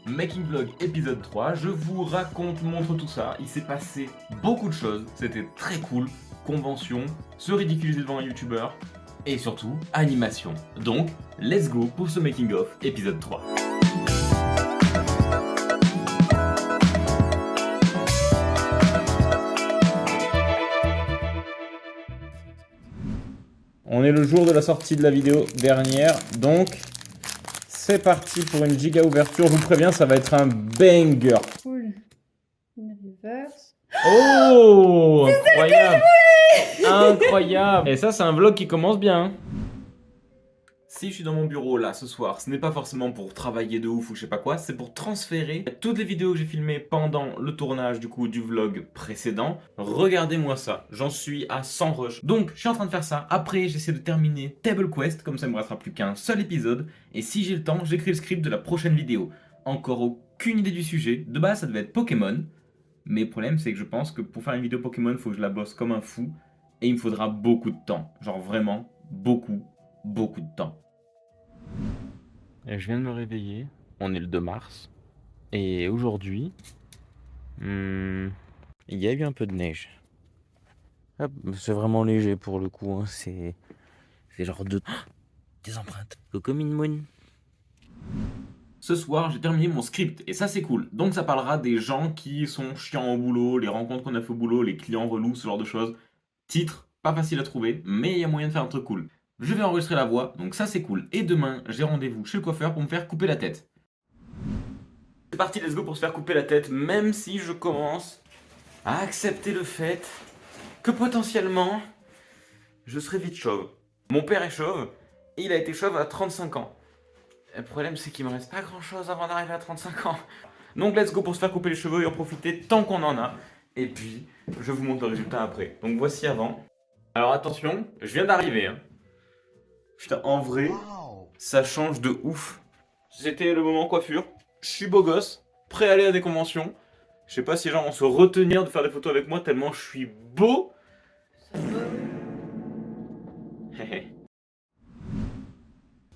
Making Vlog épisode 3, je vous montre tout ça, il s'est passé beaucoup de choses, c'était très cool, convention, se ridiculiser devant un youtubeur, et surtout, animation. Donc, let's go pour ce Making of épisode 3. On est le jour de la sortie de la vidéo dernière, donc c'est parti pour une giga ouverture. Je vous préviens, ça va être un banger. Cool. Une reverse. Oh, incroyable. Incroyable. Et ça, c'est un vlog qui commence bien. Si je suis dans mon bureau là ce soir, ce n'est pas forcément pour travailler de ouf ou je sais pas quoi, c'est pour transférer toutes les vidéos que j'ai filmées pendant le tournage du vlog précédent. Regardez-moi ça, j'en suis à 100 rush. Donc je suis en train de faire ça, après j'essaie de terminer Table Quest, comme ça il me restera plus qu'un seul épisode. Et si j'ai le temps, j'écris le script de la prochaine vidéo. Encore aucune idée du sujet, de base ça devait être Pokémon. Mais le problème c'est que je pense que pour faire une vidéo Pokémon, il faut que je la bosse comme un fou. Et il me faudra beaucoup de temps, genre vraiment beaucoup de temps. Et je viens de me réveiller, on est le 2 mars, et aujourd'hui, il y a eu un peu de neige. Hop, c'est vraiment léger pour le coup, hein. C'est genre des empreintes. Coucou Minmoon. Ce soir, j'ai terminé mon script, et ça c'est cool. Donc ça parlera des gens qui sont chiants au boulot, les rencontres qu'on a fait au boulot, les clients relous, ce genre de choses. Titre, pas facile à trouver, mais il y a moyen de faire un truc cool. Je vais enregistrer la voix, donc ça c'est cool. Et demain, j'ai rendez-vous chez le coiffeur pour me faire couper la tête. C'est parti, let's go pour se faire couper la tête, même si je commence à accepter le fait que potentiellement, je serai vite chauve. Mon père est chauve, et il a été chauve à 35 ans. Le problème c'est qu'il me reste pas grand chose avant d'arriver à 35 ans. Donc let's go pour se faire couper les cheveux et en profiter tant qu'on en a. Et puis, je vous montre le résultat après. Donc voici avant. Alors attention, je viens d'arriver, hein. Putain, en vrai, ça change de ouf. C'était le moment coiffure. Je suis beau gosse, prêt à aller à des conventions. Je sais pas si les gens vont se retenir de faire des photos avec moi tellement je suis beau.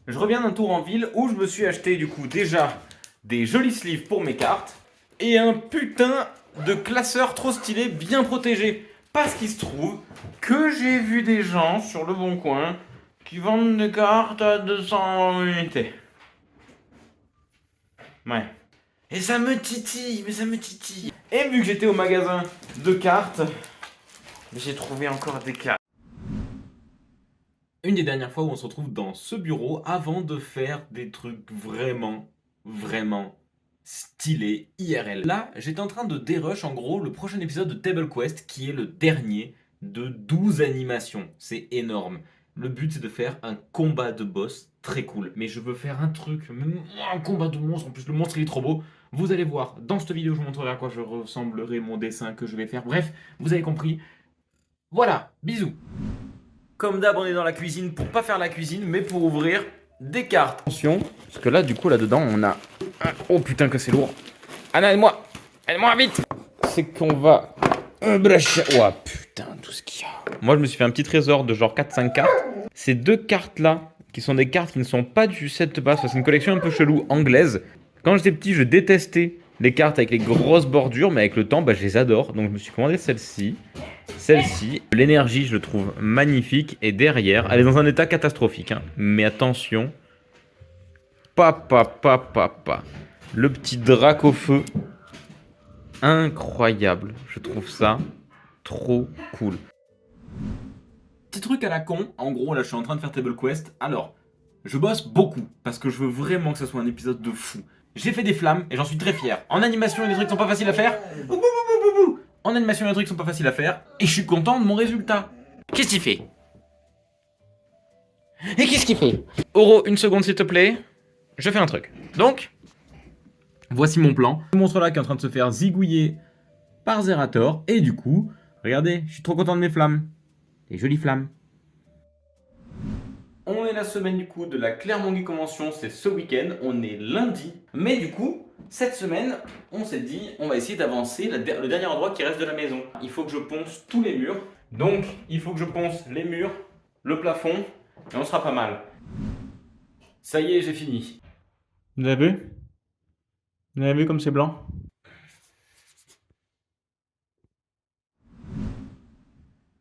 Je reviens d'un tour en ville où je me suis acheté du coup déjà des jolis sleeves pour mes cartes et un putain de classeur trop stylé bien protégé. Parce qu'il se trouve que j'ai vu des gens sur le bon coin qui vendent des cartes à 200 unités. Ouais. Et ça me titille, mais ça me titille. Et vu que j'étais au magasin de cartes, j'ai trouvé encore des cartes. Une des dernières fois où on se retrouve dans ce bureau avant de faire des trucs vraiment stylés IRL. Là, j'étais en train de dérush en gros le prochain épisode de Table Quest qui est le dernier de 12 animations. C'est énorme. Le but c'est de faire un combat de boss très cool. Mais je veux faire un truc, un combat de monstre. En plus le monstre il est trop beau. Vous allez voir, dans cette vidéo je vous montrerai à quoi je ressemblerai, mon dessin que je vais faire. Bref, vous avez compris. Voilà, bisous. Comme d'hab, on est dans la cuisine pour pas faire la cuisine, mais pour ouvrir des cartes. Attention, parce que là, du coup, là-dedans, on a... Oh putain que c'est lourd. Anna, aide-moi. Aide-moi vite. C'est qu'on va... Oh putain, tout ce qu'il y a. Moi, je me suis fait un petit trésor de genre 4-5 cartes. Ces deux cartes-là, qui sont des cartes qui ne sont pas du set de base, c'est une collection un peu chelou anglaise. Quand j'étais petit, je détestais les cartes avec les grosses bordures, mais avec le temps, je les adore. Donc, je me suis commandé celle-ci. Celle-ci, l'énergie, je le trouve magnifique. Et derrière, elle est dans un état catastrophique, hein. Mais attention. Le petit drac au feu. Incroyable. Je trouve ça trop cool. Petit truc à la con. En gros, là, je suis en train de faire Table Quest. Alors, je bosse beaucoup. Parce que je veux vraiment que ce soit un épisode de fou. J'ai fait des flammes et j'en suis très fier. En animation, il y a des trucs qui sont pas faciles à faire. En animation, il y a des trucs qui sont pas faciles à faire. Et je suis content de mon résultat. Qu'est-ce qu'il fait? Et qu'est-ce qu'il fait? Oro, une seconde s'il te plaît. Je fais un truc. Donc, voici mon plan. Ce monstre-là qui est en train de se faire zigouiller par Zerator. Et du coup, regardez, je suis trop content de mes flammes. Des jolies flammes. On est la semaine du coup de la Clermont Convention, c'est ce week-end. On est lundi. Mais du coup, cette semaine, on s'est dit, on va essayer d'avancer le dernier endroit qui reste de la maison. Il faut que je ponce tous les murs. Donc, il faut que je ponce les murs, le plafond, et on sera pas mal. Ça y est, j'ai fini. Vous avez vu? Vous avez vu comme c'est blanc?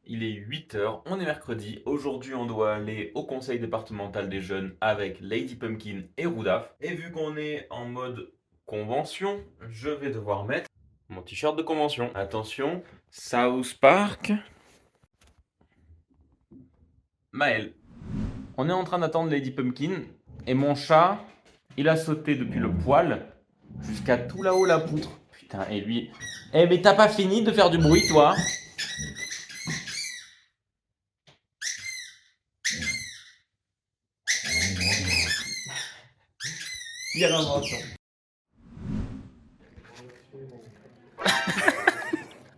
Il est 8h, on est mercredi. Aujourd'hui, on doit aller au conseil départemental des jeunes avec Lady Pumpkin et Roudaf. Et vu qu'on est en mode convention, je vais devoir mettre mon t-shirt de convention. Attention, South Park. Maël. On est en train d'attendre Lady Pumpkin et mon chat, il a sauté depuis le poêle jusqu'à tout là-haut la poutre. Putain, et lui... Eh mais t'as pas fini de faire du bruit, toi? Il y a l'invention.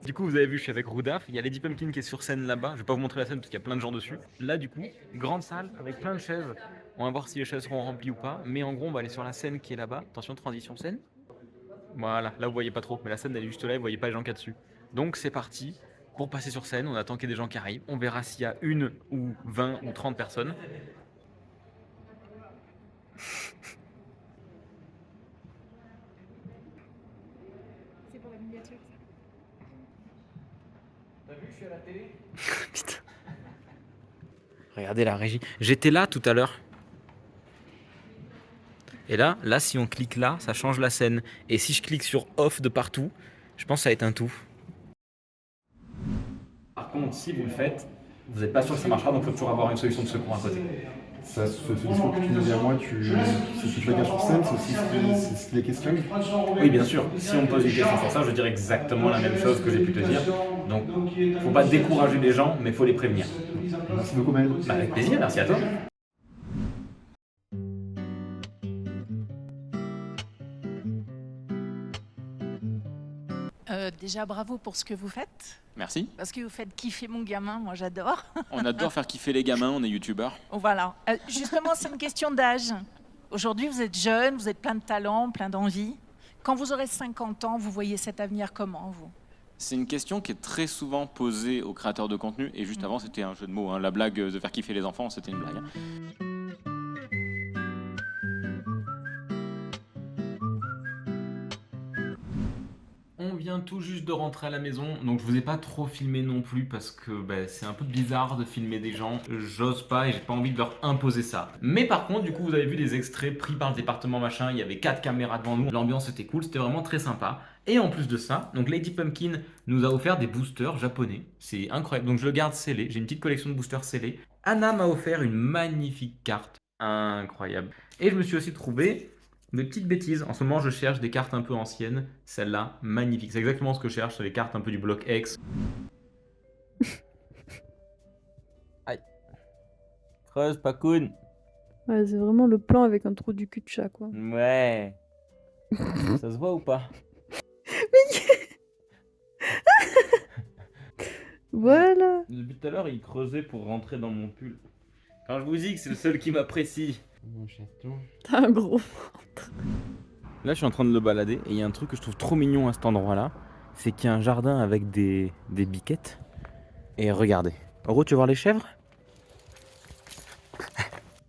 Du coup, vous avez vu, je suis avec Roudaf. Il y a Lady Pumpkin qui est sur scène là-bas. Je vais pas vous montrer la scène parce qu'il y a plein de gens dessus. Là, du coup, grande salle avec plein de chaises. On va voir si les chaises seront remplies ou pas. Mais en gros, on va aller sur la scène qui est là-bas. Attention, transition scène. Voilà, là vous voyez pas trop, mais la scène elle est juste là, vous voyez pas les gens qu'il y a dessus. Donc c'est parti pour passer sur scène. On attend qu'il y ait des gens qui arrivent. On verra s'il y a une ou 20 ou 30 personnes. C'est pour la miniature. T'as vu, je suis à la télé. Putain. Regardez la régie. J'étais là tout à l'heure. Et là, si on clique là, ça change la scène. Et si je clique sur off de partout, je pense que ça éteint tout. Par contre, si vous le faites, vous n'êtes pas sûr que ça marchera, donc il faut toujours avoir une solution de secours à côté. Ça, ce discours que tu nous dis à moi, c'est ce que tu regardes sur scène, c'est aussi ce qui les questionne. Oui, bien sûr. Si on me pose une question sur ça, je dirais exactement la même chose que j'ai pu te dire. Donc, il ne faut pas décourager les gens, mais il faut les prévenir. Merci beaucoup, Maël. Bah, avec plaisir, merci à toi. Déjà, bravo pour ce que vous faites, Merci. parce que vous faites kiffer mon gamin, moi j'adore. On adore faire kiffer les gamins, on est youtubeurs. Voilà. Justement, c'est une question d'âge. Aujourd'hui, vous êtes jeune, vous êtes plein de talent, plein d'envie. Quand vous aurez 50 ans, vous voyez cet avenir comment, vous? C'est une question qui est très souvent posée aux créateurs de contenu, et juste avant c'était un jeu de mots, hein. La blague de faire kiffer les enfants, c'était une blague, hein. On vient tout juste de rentrer à la maison, donc je vous ai pas trop filmé non plus parce que c'est un peu bizarre de filmer des gens. J'ose pas et j'ai pas envie de leur imposer ça. Mais par contre, du coup, vous avez vu des extraits pris par le département machin, il y avait 4 caméras devant nous, l'ambiance était cool, c'était vraiment très sympa. Et en plus de ça, donc Lady Pumpkin nous a offert des boosters japonais, c'est incroyable, donc je le garde scellé, j'ai une petite collection de boosters scellés. Anna m'a offert une magnifique carte, incroyable. Et je me suis aussi trouvé des petites bêtises. En ce moment, je cherche des cartes un peu anciennes. Celle-là, magnifique. C'est exactement ce que je cherche. C'est les cartes un peu du bloc X. Aïe. Creuse, Pacoun. Ouais, c'est vraiment le plan avec un trou du cul de chat, quoi. Ouais. Ça se voit ou pas? Voilà. Depuis tout à l'heure, il creusait pour rentrer dans mon pull. Quand je vous dis que c'est le seul qui m'apprécie. Mon chaton. T'as un gros. Là, je suis en train de le balader et il y a un truc que je trouve trop mignon à cet endroit-là. C'est qu'il y a un jardin avec des biquettes. Et regardez. Ro, tu veux voir les chèvres? Tu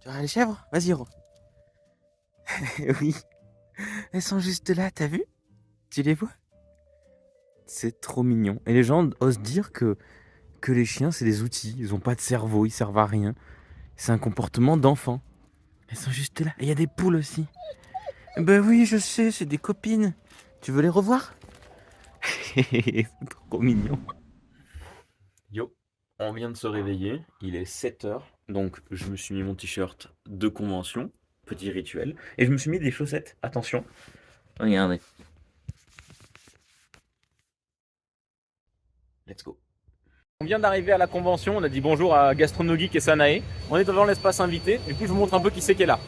veux voir les chèvres? Vas-y, Ro. Oui. Elles sont juste là, t'as vu? Tu les vois? C'est trop mignon. Et les gens osent dire que les chiens, c'est des outils. Ils ont pas de cerveau, ils servent à rien. C'est un comportement d'enfant. Elles sont juste là. Et il y a des poules aussi. Ben oui, je sais, c'est des copines. Tu veux les revoir? C'est trop mignon. Yo, on vient de se réveiller. Il est 7h. Donc, je me suis mis mon t-shirt de convention. Petit rituel. Et je me suis mis des chaussettes. Attention. Regardez. Let's go. On vient d'arriver à la convention, on a dit bonjour à Gastronogeek et Sanae. On est devant l'espace invité, du coup je vous montre un peu qui c'est qui est là.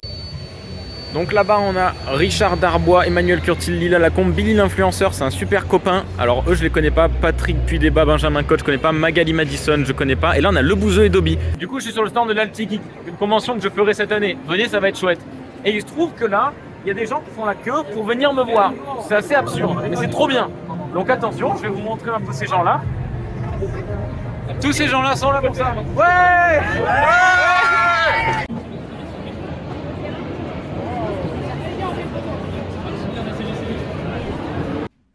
Donc là-bas on a Richard Darbois, Emmanuel Curtil, Lila Lacombe, Billy l'influenceur, c'est un super copain. Alors eux je les connais pas, Patrick Puydébat, Benjamin Coach je connais pas, Magali Madison je connais pas. Et là on a Le Bouzeux et Dobby. Du coup je suis sur le stand de l'Altiki, une convention que je ferai cette année. Venez, ça va être chouette. Et il se trouve que là, il y a des gens qui font la queue pour venir me voir. C'est assez absurde, mais c'est trop bien. Donc attention, je vais vous montrer un peu ces gens-là. Tous ces gens-là sont là pour ça. Ouais,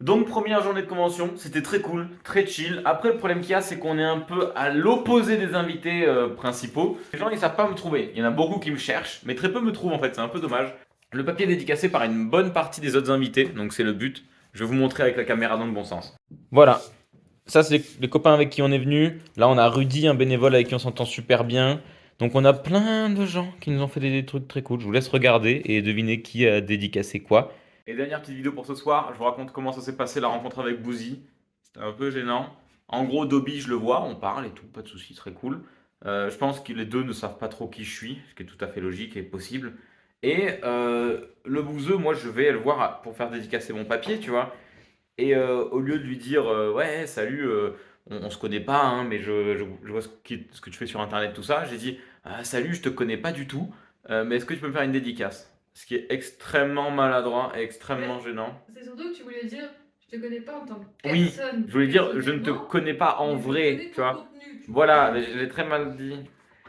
Donc première journée de convention, c'était très cool, très chill. Après le problème qu'il y a, c'est qu'on est un peu à l'opposé des invités principaux. Les gens ils savent pas me trouver, il y en a beaucoup qui me cherchent, mais très peu me trouvent en fait, c'est un peu dommage. Le papier est dédicacé par une bonne partie des autres invités, donc c'est le but. Je vais vous montrer avec la caméra dans le bon sens. Voilà, ça c'est les copains avec qui on est venu. Là on a Rudy, un bénévole avec qui on s'entend super bien. Donc on a plein de gens qui nous ont fait des trucs très cool. Je vous laisse regarder et deviner qui a dédicacé quoi. Et dernière petite vidéo pour ce soir, je vous raconte comment ça s'est passé la rencontre avec Boozy. C'était un peu gênant. En gros, Dobby, je le vois, on parle et tout, pas de soucis, très cool. Je pense que les deux ne savent pas trop qui je suis, ce qui est tout à fait logique et possible. Et le bouseux, moi je vais le voir pour faire dédicacer mon papier, tu vois. Et au lieu de lui dire ouais, salut, on se connaît pas, hein, mais je vois ce que tu fais sur internet, tout ça, j'ai dit salut, je te connais pas du tout, mais est-ce que tu peux me faire une dédicace? Ce qui est extrêmement maladroit et extrêmement gênant. C'est surtout que tu voulais dire je te connais pas en tant que Oui, personne. je voulais dire je ne te connais pas en vrai, tu vois. Voilà, je l'ai très mal dit.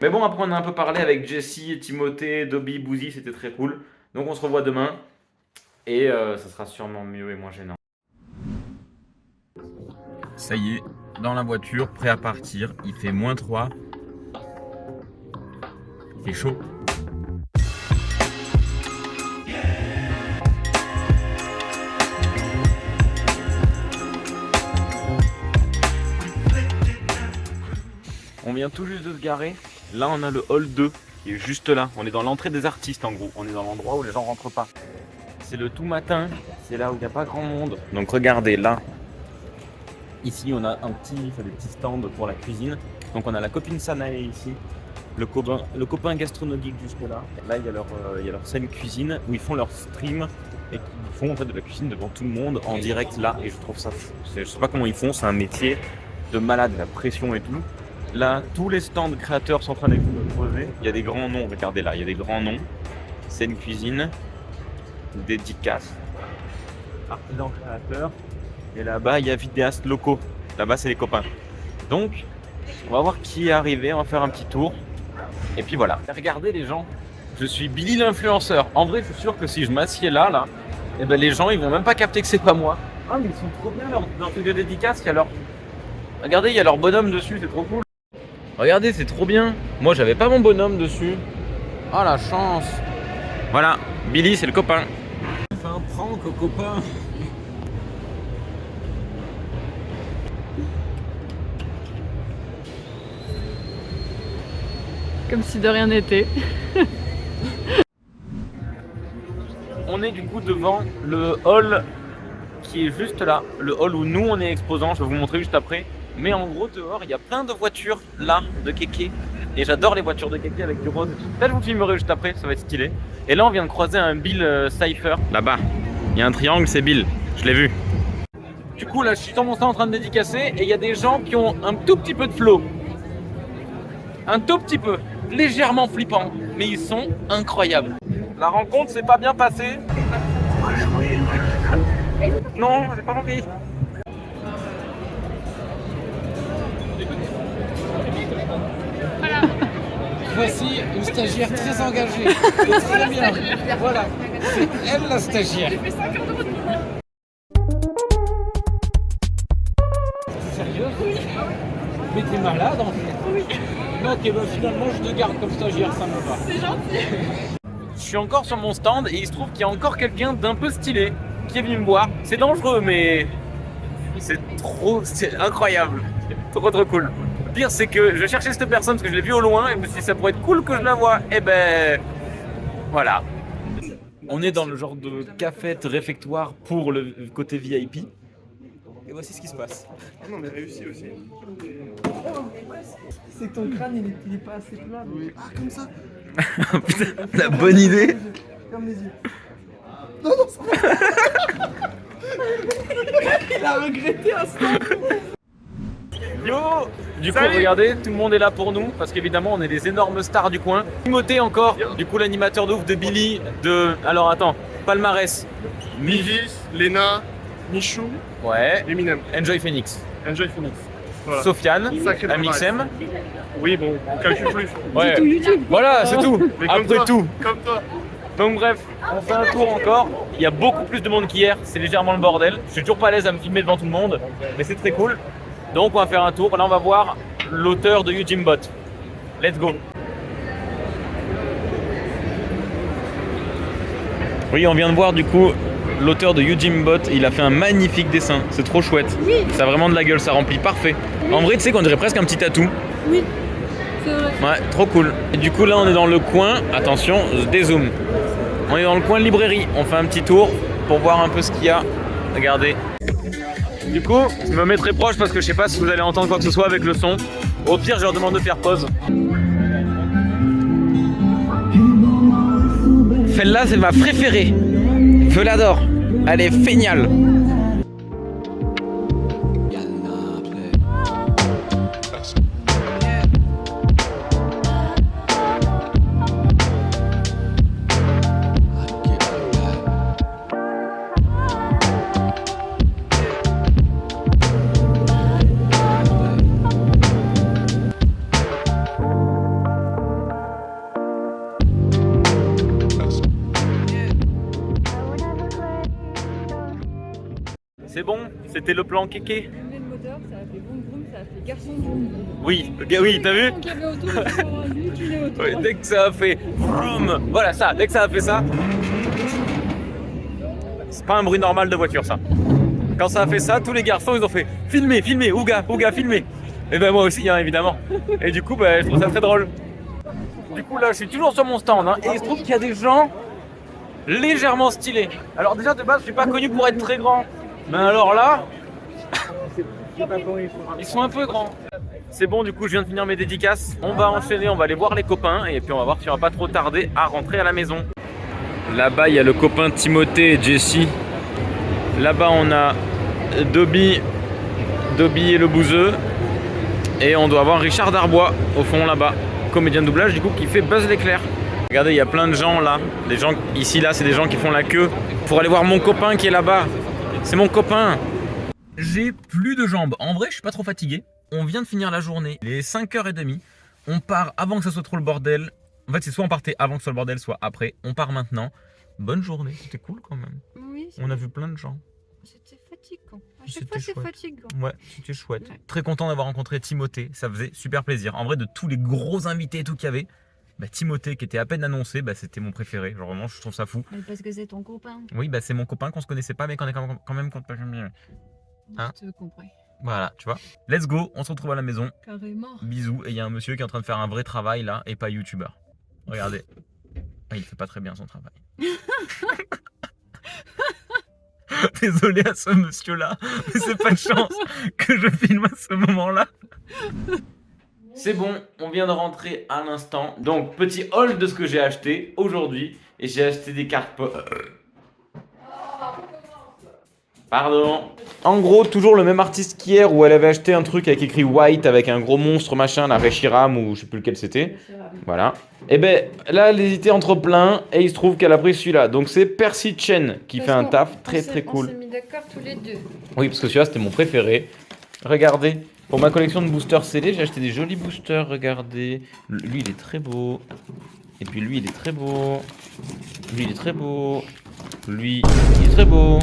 Mais bon, après on a un peu parlé avec Jessie, Timothée, Dobby, Boozy, c'était très cool. Donc on se revoit demain et ça sera sûrement mieux et moins gênant. Ça y est, dans la voiture, prêt à partir. Il fait -3. Il fait chaud. On vient tout juste de se garer. Là, on a le hall 2 qui est juste là. On est dans l'entrée des artistes en gros. On est dans l'endroit où les gens rentrent pas. C'est le tout matin. C'est là où il n'y a pas grand monde. Donc regardez là. Ici, on a des petits stands pour la cuisine. Donc on a la copine Sanae ici. Le copain gastronomique juste là. Là, il y a leur scène cuisine où ils font leur stream et qui font en fait de la cuisine devant tout le monde en direct là. Et je trouve ça fou. Je sais pas comment ils font. C'est un métier de malade, la pression et tout. Là, tous les stands créateurs sont en train d'être posés. Il y a des grands noms, regardez là, il y a des grands noms. Scène cuisine, dédicace, artisan créateur. Et là-bas, il y a vidéastes locaux. Là-bas, c'est les copains. Donc, on va voir qui est arrivé, on va faire un petit tour. Et puis voilà. Regardez les gens, je suis Billy l'influenceur. En vrai, je suis sûr que si je m'assieds là, et ben les gens, ils vont même pas capter que c'est pas moi. Ah, mais ils sont trop bien, leur truc de dédicace, il y a leur... Regardez, il y a leur bonhomme dessus, c'est trop cool. Regardez, c'est trop bien. Moi, j'avais pas mon bonhomme dessus. Oh la chance. Voilà, Billy, c'est le copain. On fait un prank au copain. Comme si de rien n'était. On est du coup devant le hall qui est juste là. Le hall où nous, on est exposants. Je vais vous montrer juste après. Mais en gros, dehors, il y a plein de voitures là, de kéké. Et j'adore les voitures de kéké avec du rose et tout. Là, je vous filmerai juste après, ça va être stylé. Et là, on vient de croiser un Bill Cypher. Là-bas, il y a un triangle, c'est Bill. Je l'ai vu. Du coup, là, je suis sur mon stand en train de dédicacer. Et il y a des gens qui ont un tout petit peu de flow. Un tout petit peu. Légèrement flippant. Mais ils sont incroyables. La rencontre s'est pas bien passée. Non, j'ai pas compris. Voici une stagiaire très engagée. Très bien. Voilà. C'est elle la stagiaire. C'est sérieux? Oui. Mais t'es malade en fait? Oui. Ok, bah finalement je te garde comme stagiaire, ça me va. C'est gentil. Je suis encore sur mon stand et il se trouve qu'il y a encore quelqu'un d'un peu stylé qui est venu me voir. C'est dangereux, mais c'est incroyable. Trop cool. Le pire, c'est que je cherchais cette personne parce que je l'ai vue au loin et je me suis dit ça pourrait être cool que je la voie. Et ben voilà. On est dans le genre de cafette réfectoire pour le côté VIP. Et voici ce qui se passe. Ah non, mais réussi aussi. C'est que ton crâne il est pas assez plat. Oui. Ah, comme ça. Putain, la bonne idée. Comme les yeux. Il a regretté un instant. Yo! Du coup, regardez, tout le monde est là pour nous parce qu'évidemment, on est des énormes stars du coin. Timothée encore, du coup, l'animateur de ouf de Billy, alors attends, palmarès. Migis, Lena, Michou, Ouais. Eminem, Enjoy Phoenix. Enjoy Phoenix. Voilà. Sofiane, Sacré MXM. Oui, bon, calcule plus. Ouais. Voilà, c'est tout. Mais comme Après toi, tout. Comme toi. Donc bref, on fait un tour encore. Il y a beaucoup plus de monde qu'hier, c'est légèrement le bordel. Je suis toujours pas à l'aise à me filmer devant tout le monde, mais c'est très cool. Donc on va faire un tour. Là on va voir l'auteur de Ujimbot. Let's go. Oui, on vient de voir du coup l'auteur de Ujimbot. Il a fait un magnifique dessin. C'est trop chouette. Oui. Ça a vraiment de la gueule, ça remplit parfait. En vrai, tu sais qu'on dirait presque un petit tatou. Oui, c'est vrai. Ouais, trop cool. Et du coup là on est dans le coin, attention, je dézoome. On est dans le coin de librairie, on fait un petit tour pour voir un peu ce qu'il y a. Regardez. Du coup, je me mets très proche parce que je sais pas si vous allez entendre quoi que ce soit avec le son. Au pire, je leur demande de faire pause. Celle-là, c'est ma préférée. Je l'adore. Elle est géniale. C'est bon, c'était le plan kéké. Le moteur, ça a fait boum boum, ça a fait garçon boum. Oui, oui, t'as vu? Oui, dès que ça a fait vroom, voilà ça, dès que ça a fait ça, c'est pas un bruit normal de voiture ça. Quand ça a fait ça, tous les garçons ils ont fait filmer, filmer, Ouga, Ouga, filmer. Et ben moi aussi hein, évidemment. Et du coup je trouve ça très drôle. Du coup là je suis toujours sur mon stand hein, et il se trouve qu'il y a des gens légèrement stylés. Alors déjà de base je suis pas connu pour être très grand. Mais alors là, ils sont un peu grands. C'est bon, du coup, je viens de finir mes dédicaces. On va enchaîner, on va aller voir les copains et puis on va voir si on va pas trop tarder à rentrer à la maison. Là-bas, il y a le copain Timothée et Jessie. Là-bas, on a Dobby et le bouseux. Et on doit avoir Richard Darbois au fond là-bas, comédien de doublage du coup qui fait Buzz l'éclair. Regardez, il y a plein de gens là. Les gens ici, là, c'est des gens qui font la queue pour aller voir mon copain qui est là-bas. C'est mon copain. J'ai plus de jambes. En vrai, je suis pas trop fatigué. On vient de finir la journée. Il est 5h30. On part avant que ça soit trop le bordel. En fait, c'est soit on partait avant que ce soit le bordel, soit après. On part maintenant. Bonne journée. C'était cool quand même. Oui, On a vu plein de gens. c'était fatigant. À chaque C'était fois, c'est chouette. fatigant. Ouais, c'était chouette. Ouais. Très content d'avoir rencontré Timothée. Ça faisait super plaisir. En vrai, de tous les gros invités et tout qu'il y avait, Timothée qui était à peine annoncé, c'était mon préféré. Genre vraiment, je trouve ça fou. Mais parce que c'est ton copain. Oui, c'est mon copain qu'on se connaissait pas, mais qu'on est quand même bien. Hein? Je te comprends. Voilà, tu vois. Let's go, on se retrouve à la maison. Carrément. Bisous. Et il y a un monsieur qui est en train de faire un vrai travail là, et pas youtubeur. Regardez. Ah, il fait pas très bien son travail. Désolé à ce monsieur là, mais c'est pas de chance que je filme à ce moment là. C'est bon, on vient de rentrer à l'instant. Donc, petit haul de ce que j'ai acheté aujourd'hui. Et j'ai acheté des cartes. Pardon. En gros, toujours le même artiste qu'hier où elle avait acheté un truc avec écrit White avec un gros monstre machin, la Reshiram ou je sais plus lequel c'était. Voilà. Et là, elle hésitait entre plein et il se trouve qu'elle a pris celui-là. Donc, c'est Percy Chen qui fait un taf très cool. On s'est mis d'accord tous les deux. Oui, parce que celui-là c'était mon préféré. Regardez. Pour ma collection de boosters scellés, j'ai acheté des jolis boosters, regardez. Lui, il est très beau. Et puis lui, il est très beau. Lui, il est très beau. Lui, il est très beau.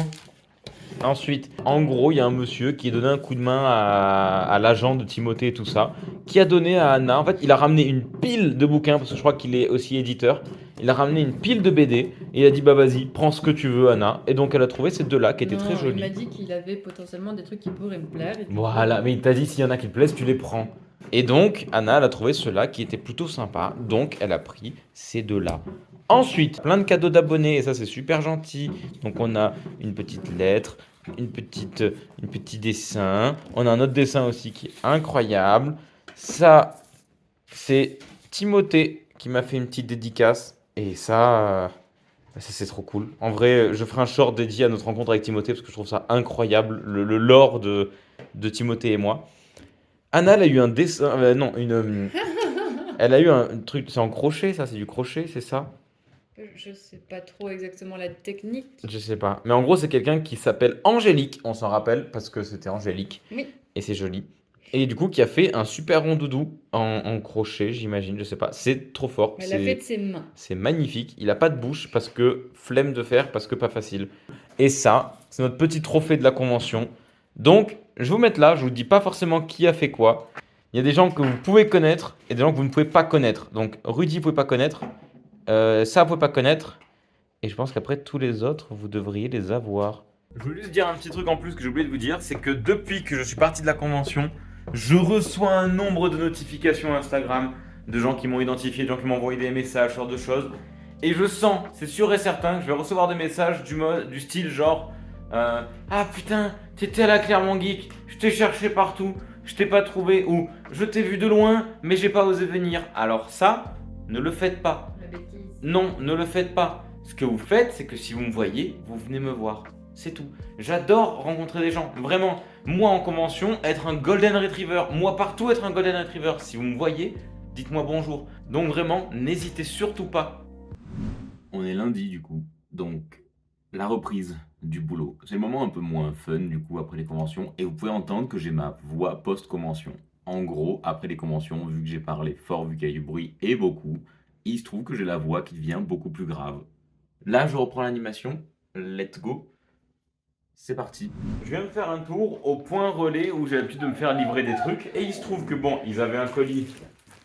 Ensuite, en gros, il y a un monsieur qui a donné un coup de main à l'agent de Timothée et tout ça, qui a donné à Anna. En fait, il a ramené une pile de bouquins, parce que je crois qu'il est aussi éditeur. Il a ramené une pile de BD et il a dit bah vas-y, prends ce que tu veux Anna. Et donc elle a trouvé ces deux-là qui étaient très jolis. Il m'a dit qu'il avait potentiellement des trucs qui pourraient me plaire. Et Voilà, mais il t'a dit s'il y en a qui te plaisent, tu les prends. Et donc Anna, elle a trouvé ceux-là qui étaient plutôt sympas, donc elle a pris ces deux-là. Ensuite, plein de cadeaux d'abonnés et ça c'est super gentil. Donc on a une petite lettre, un petit dessin. On a un autre dessin aussi qui est incroyable. Ça, c'est Timothée qui m'a fait une petite dédicace. Et ça c'est trop cool. En vrai, je ferai un short dédié à notre rencontre avec Timothée parce que je trouve ça incroyable, le lore de Timothée et moi. Anna, elle a eu un dessin... elle a eu un truc... C'est en crochet, ça? C'est du crochet, c'est ça? Je sais pas trop exactement la technique. Je sais pas. Mais en gros, c'est quelqu'un qui s'appelle Angélique. On s'en rappelle parce que c'était Angélique. Oui. Et c'est joli. Et du coup, qui a fait un super rond doudou en crochet, j'imagine, je sais pas. C'est trop fort. Elle l'a fait de ses mains. C'est magnifique. Il a pas de bouche parce que flemme de faire, parce que pas facile. Et ça, c'est notre petit trophée de la convention. Donc, je vais vous mettre là. Je vous dis pas forcément qui a fait quoi. Il y a des gens que vous pouvez connaître et des gens que vous ne pouvez pas connaître. Donc, Rudy, vous pouvez pas connaître. Ça, vous pouvez pas connaître. Et je pense qu'après, tous les autres, vous devriez les avoir. Je voulais juste dire un petit truc en plus que j'ai oublié de vous dire. C'est que depuis que je suis parti de la convention, je reçois un nombre de notifications Instagram de gens qui m'ont identifié, de gens qui m'ont envoyé des messages, ce genre de choses. Et je sens, c'est sûr et certain, que je vais recevoir des messages du style genre ah putain, t'étais à la Clermont Geek, je t'ai cherché partout, je t'ai pas trouvé, ou je t'ai vu de loin, mais j'ai pas osé venir. Alors ça, ne le faites pas. La bêtise. Non, ne le faites pas. Ce que vous faites, c'est que si vous me voyez, vous venez me voir. C'est tout. J'adore rencontrer des gens. Vraiment, moi en convention, être un Golden Retriever. Moi partout être un Golden Retriever. Si vous me voyez, dites-moi bonjour. Donc vraiment, n'hésitez surtout pas. On est lundi du coup. Donc, la reprise du boulot. C'est le moment un peu moins fun du coup après les conventions. Et vous pouvez entendre que j'ai ma voix post-convention. En gros, après les conventions, vu que j'ai parlé fort, vu qu'il y a eu du bruit et beaucoup, il se trouve que j'ai la voix qui devient beaucoup plus grave. Là, je reprends l'animation. Let's go. C'est parti. Je viens de faire un tour au point relais où j'ai l'habitude de me faire livrer des trucs. Et il se trouve que bon, ils avaient un colis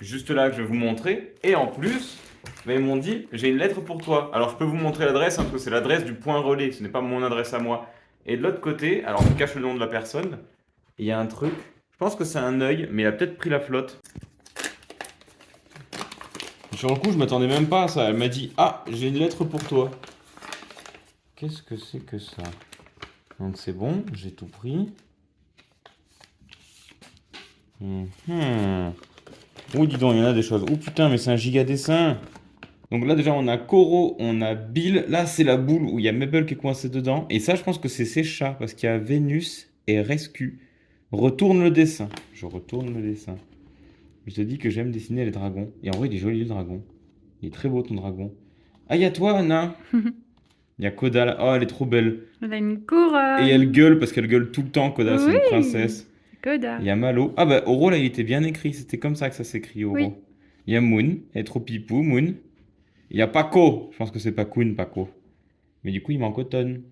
juste là que je vais vous montrer. Et en plus, ils m'ont dit, j'ai une lettre pour toi. Alors je peux vous montrer l'adresse, hein, parce que c'est l'adresse du point relais. Ce n'est pas mon adresse à moi. Et de l'autre côté, alors je cache le nom de la personne. Il y a un truc. Je pense que c'est un œil, mais il a peut-être pris la flotte. Sur le coup, je m'attendais même pas à ça. Elle m'a dit, ah, j'ai une lettre pour toi. Qu'est-ce que c'est que ça? Donc c'est bon, j'ai tout pris. Oh, dis donc, il y en a des choses. Oh putain, mais c'est un giga dessin. Donc là, déjà, on a Koro, on a Bill. Là, c'est la boule où il y a Mabel qui est coincée dedans. Et ça, je pense que c'est ses chats, parce qu'il y a Vénus et Rescue. Retourne le dessin. Je retourne le dessin. Je te dis que j'aime dessiner les dragons. Et en vrai, il est joli, le dragon. Il est très beau, ton dragon. Ah, il y a toi, Anna. Il y a Koda là. Oh, elle est trop belle. Elle a une couronne. Et elle gueule parce qu'elle gueule tout le temps, Koda, c'est une Oui. princesse. Koda. Il y a Malo. Ah bah, Oro, là, il était bien écrit. C'était comme ça que ça s'écrit, Oro. Oui. Il y a Moon. Elle est trop pipou, Moon. Il y a Paco. Je pense que c'est Pacoon, Paco. Mais du coup, il manque Automne.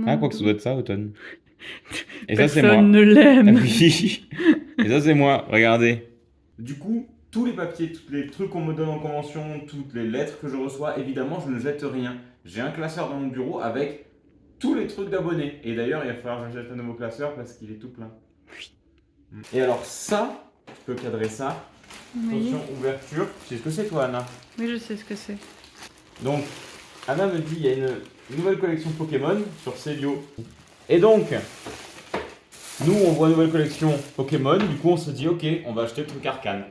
Ah, quoi que ça doit être ça, Automne. Et ça, c'est moi. Personne ne l'aime. Oui. Et ça, c'est moi. Regardez. Du coup, tous les papiers, tous les trucs qu'on me donne en convention, toutes les lettres que je reçois, évidemment, je ne jette rien. J'ai un classeur dans mon bureau avec tous les trucs d'abonnés. Et d'ailleurs, il va falloir que je jette un nouveau classeur parce qu'il est tout plein. Oui. Et alors ça, je peux cadrer ça. Oui. Attention, ouverture. Tu sais ce que c'est, toi, Anna? Oui, je sais ce que c'est. Donc, Anna me dit qu'il y a une nouvelle collection Pokémon sur Célio. Et donc, nous, on voit une nouvelle collection Pokémon. Du coup, on se dit, ok, on va acheter le truc Arcane.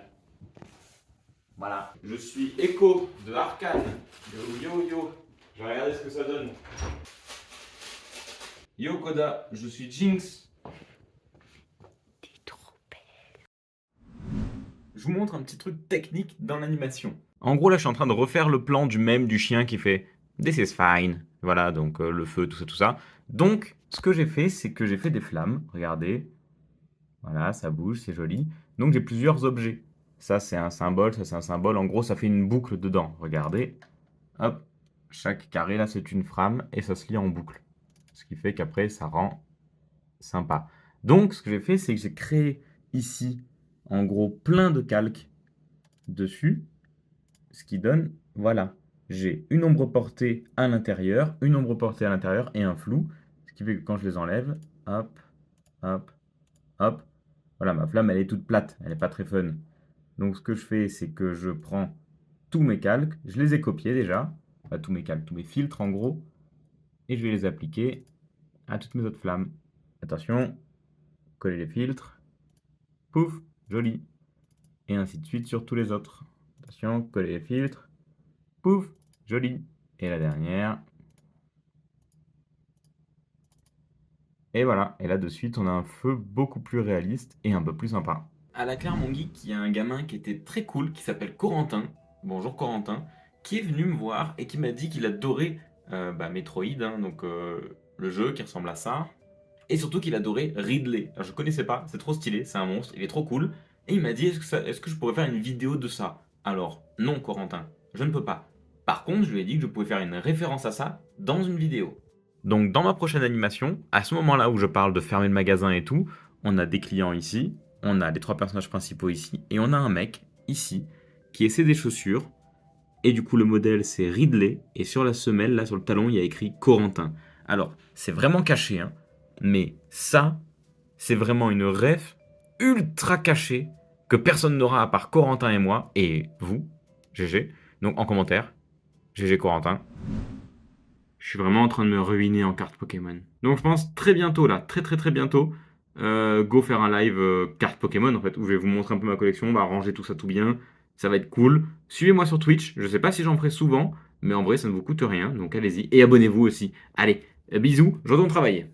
Voilà. Je suis Echo de Arcane. Yo. Je vais regarder ce que ça donne. Yo, Koda. Je suis Jinx. T'es trop belle. Je vous montre un petit truc technique dans l'animation. En gros, là, je suis en train de refaire le plan du mème du chien qui fait This is fine. Voilà, donc le feu, tout ça. Donc, ce que j'ai fait, c'est que j'ai fait des flammes. Regardez. Voilà, ça bouge, c'est joli. Donc, j'ai plusieurs objets. Ça, c'est un symbole, ça, c'est un symbole. En gros, ça fait une boucle dedans. Regardez. Hop. Chaque carré, là, c'est une flamme et ça se lie en boucle. Ce qui fait qu'après, ça rend sympa. Donc, ce que j'ai fait, c'est que j'ai créé ici, en gros, plein de calques dessus. Ce qui donne, voilà, j'ai une ombre portée à l'intérieur, une ombre portée à l'intérieur et un flou. Ce qui fait que quand je les enlève, hop, hop, hop, voilà, ma flamme, elle est toute plate, elle n'est pas très fun. Donc ce que je fais, c'est que je prends tous mes calques, je les ai copiés déjà, enfin, tous mes calques, tous mes filtres en gros, et je vais les appliquer à toutes mes autres flammes. Attention, coller les filtres, pouf, joli, et ainsi de suite sur tous les autres. Attention, coller les filtres, pouf, joli, et la dernière. Et voilà, et là de suite on a un feu beaucoup plus réaliste et un peu plus sympa. À la Clermont Geek, il y a un gamin qui était très cool, qui s'appelle Corentin, bonjour Corentin, qui est venu me voir et qui m'a dit qu'il adorait Metroid, hein, donc le jeu qui ressemble à ça. Et surtout qu'il adorait Ridley. Alors, je connaissais pas, c'est trop stylé, c'est un monstre, il est trop cool. Et il m'a dit, est-ce que je pourrais faire une vidéo de ça? Alors, non, Corentin, je ne peux pas. Par contre, je lui ai dit que je pouvais faire une référence à ça dans une vidéo. Donc, dans ma prochaine animation, à ce moment-là où je parle de fermer le magasin et tout, on a des clients ici, on a les 3 personnages principaux ici, et on a un mec ici qui essaie des chaussures. Et du coup, le modèle, c'est Ridley, et sur la semelle, là, sur le talon, il y a écrit Corentin. Alors, c'est vraiment caché, hein, mais ça, c'est vraiment une ref ultra cachée que personne n'aura à part Corentin et moi, et vous, GG. Donc, en commentaire, GG Corentin. Je suis vraiment en train de me ruiner en cartes Pokémon. Donc, je pense très bientôt, là, très bientôt, go faire un live cartes Pokémon, en fait, où je vais vous montrer un peu ma collection, on va ranger tout ça tout bien. Ça va être cool. Suivez-moi sur Twitch. Je sais pas si j'en ferai souvent, mais en vrai, ça ne vous coûte rien. Donc allez-y. Et abonnez-vous aussi. Allez, bisous. Je retourne travailler.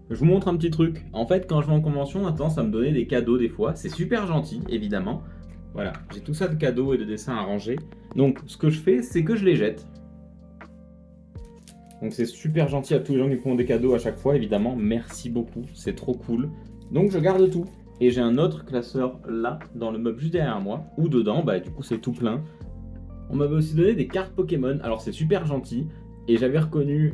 Je vous montre un petit truc. En fait, quand je vais en convention, on a tendance à me donner des cadeaux des fois. C'est super gentil, évidemment. Voilà, j'ai tout ça de cadeaux et de dessins à ranger. Donc, ce que je fais, c'est que je les jette. Donc, c'est super gentil à tous les gens qui me font des cadeaux à chaque fois, évidemment. Merci beaucoup, c'est trop cool. Donc, je garde tout. Et j'ai un autre classeur là, dans le meuble juste derrière moi, où dedans, bah du coup c'est tout plein. On m'avait aussi donné des cartes Pokémon, alors c'est super gentil, et j'avais reconnu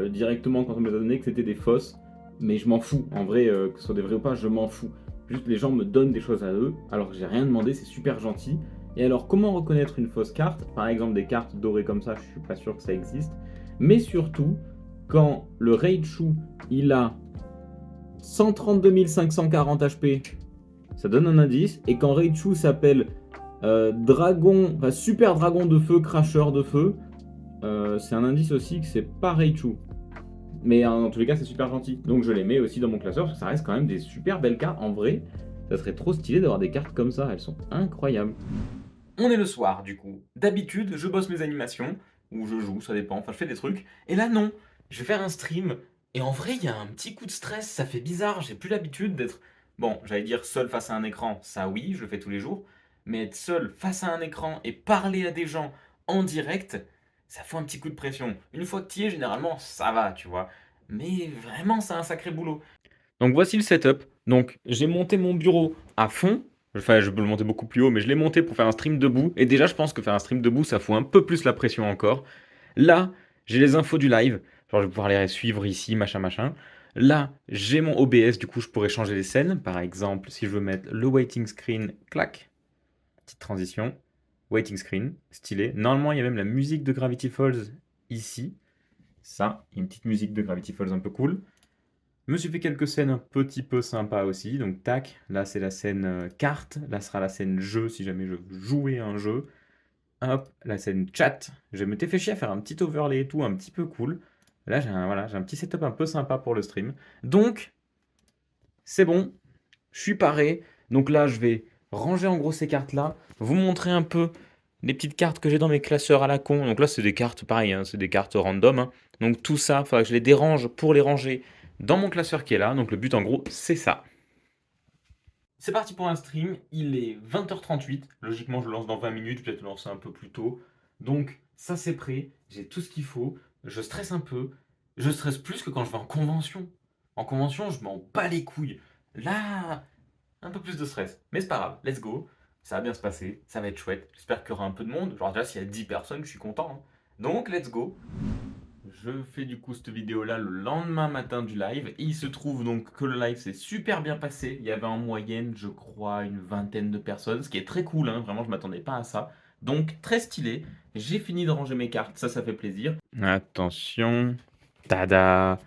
directement quand on me les a donné que c'était des fausses, mais je m'en fous, en vrai, que ce soit des vrais ou pas, je m'en fous. Juste les gens me donnent des choses à eux, alors que j'ai rien demandé, c'est super gentil. Et alors comment reconnaître une fausse carte? Par exemple des cartes dorées comme ça, je suis pas sûr que ça existe. Mais surtout, quand le Raichu, il a 132 540 HP, ça donne un indice. Et quand Raichu s'appelle Super Dragon de Feu, Cracheur de Feu, c'est un indice aussi que c'est pas Raichu. Mais en tous les cas, c'est super gentil. Donc je les mets aussi dans mon classeur parce que ça reste quand même des super belles cartes. En vrai, ça serait trop stylé d'avoir des cartes comme ça. Elles sont incroyables. On est le soir du coup. D'habitude, je bosse mes animations ou je joue, ça dépend. Enfin, je fais des trucs. Et là, non. Je vais faire un stream. Et en vrai, il y a un petit coup de stress, ça fait bizarre, j'ai plus l'habitude d'être, bon, j'allais dire seul face à un écran, ça oui, je le fais tous les jours, mais être seul face à un écran et parler à des gens en direct, ça fout un petit coup de pression. Une fois que tu y es, généralement, ça va, tu vois. Mais vraiment, c'est un sacré boulot. Donc voici le setup. Donc j'ai monté mon bureau à fond. Enfin, je peux le monter beaucoup plus haut, mais je l'ai monté pour faire un stream debout. Et déjà, je pense que faire un stream debout, ça fout un peu plus la pression encore. Là, j'ai les infos du live. Genre, je vais pouvoir les suivre ici, machin. Là, j'ai mon OBS, du coup, je pourrais changer les scènes. Par exemple, si je veux mettre le waiting screen, clac, petite transition, waiting screen, stylé. Normalement, il y a même la musique de Gravity Falls ici. Ça, une petite musique de Gravity Falls un peu cool. Je me suis fait quelques scènes un petit peu sympas aussi. Donc, tac, là, c'est la scène carte. Là, sera la scène jeu, si jamais je veux jouer un jeu. Hop, la scène chat. Je m'étais fait chier à faire un petit overlay et tout, un petit peu cool. Là, j'ai un petit setup un peu sympa pour le stream. Donc, c'est bon. Je suis paré. Donc là, je vais ranger en gros ces cartes-là. Vous montrer un peu les petites cartes que j'ai dans mes classeurs à la con. Donc là, c'est des cartes pareil, hein, c'est des cartes random. Hein. Donc tout ça, il faudra que je les dérange pour les ranger dans mon classeur qui est là. Donc le but, en gros, c'est ça. C'est parti pour un stream. Il est 20h38. Logiquement, je le lance dans 20 minutes. Peut-être le lancer un peu plus tôt. Donc, ça, c'est prêt. J'ai tout ce qu'il faut. Je stresse un peu. Je stresse plus que quand je vais en convention. En convention, je m'en bats les couilles. Là, un peu plus de stress. Mais c'est pas grave, let's go. Ça va bien se passer, ça va être chouette. J'espère qu'il y aura un peu de monde. Genre déjà, s'il y a 10 personnes, je suis content. Hein. Donc, let's go. Je fais du coup cette vidéo-là le lendemain matin du live. Et il se trouve donc que le live s'est super bien passé. Il y avait en moyenne, je crois, une vingtaine de personnes. Ce qui est très cool, hein. Vraiment, je m'attendais pas à ça. Donc, très stylé. J'ai fini de ranger mes cartes, ça fait plaisir. Attention. Tada!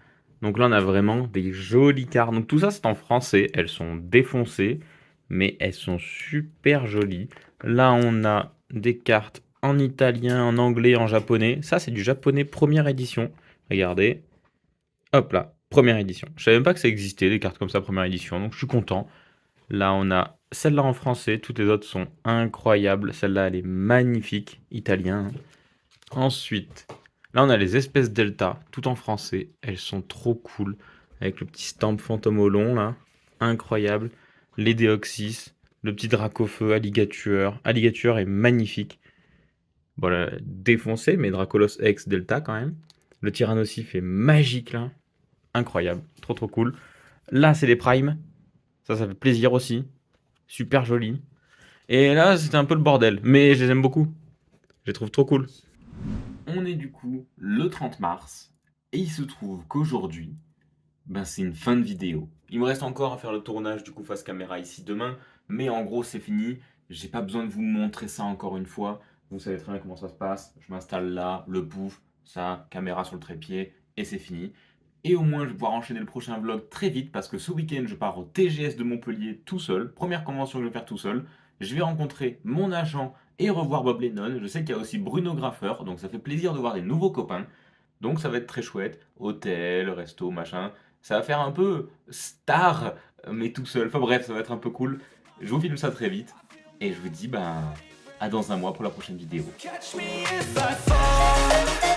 Donc là, on a vraiment des jolies cartes. Donc tout ça, c'est en français. Elles sont défoncées, mais elles sont super jolies. Là, on a des cartes en italien, en anglais, en japonais. Ça, c'est du japonais première édition. Regardez. Hop là, première édition. Je savais même pas que ça existait, des cartes comme ça, première édition. Donc je suis content. Là, on a celle-là en français. Toutes les autres sont incroyables. Celle-là, elle est magnifique. Italien. Ensuite... Là, on a les espèces Delta, tout en français. Elles sont trop cool. Avec le petit stamp fantôme au long, là. Incroyable. Les Deoxys, le petit Dracofeu, Alligatueur. Alligatueur est magnifique. Voilà, défoncé, mais Dracolos X Delta quand même. Le Tyrannosif est magique, là. incroyable, trop cool. Là, c'est les primes. Ça fait plaisir aussi. Super joli. Et là, c'était un peu le bordel. Mais je les aime beaucoup. Je les trouve trop cool. On est du coup le 30 mars. Et il se trouve qu'aujourd'hui, c'est une fin de vidéo. Il me reste encore à faire le tournage du coup face caméra ici demain. Mais en gros, c'est fini. J'ai pas besoin de vous montrer ça encore une fois. Vous savez très bien comment ça se passe. Je m'installe là, le pouf, ça, caméra sur le trépied. Et c'est fini. Et au moins, je vais pouvoir enchaîner le prochain vlog très vite parce que ce week-end, je pars au TGS de Montpellier tout seul. Première convention que je vais faire tout seul. Je vais rencontrer mon agent et revoir Bob Lennon. Je sais qu'il y a aussi Bruno Graffeur, donc ça fait plaisir de voir des nouveaux copains. Donc ça va être très chouette. Hôtel, resto, machin. Ça va faire un peu star, mais tout seul. Enfin bref, ça va être un peu cool. Je vous filme ça très vite. Et je vous dis à dans un mois pour la prochaine vidéo. Catch me if I fall.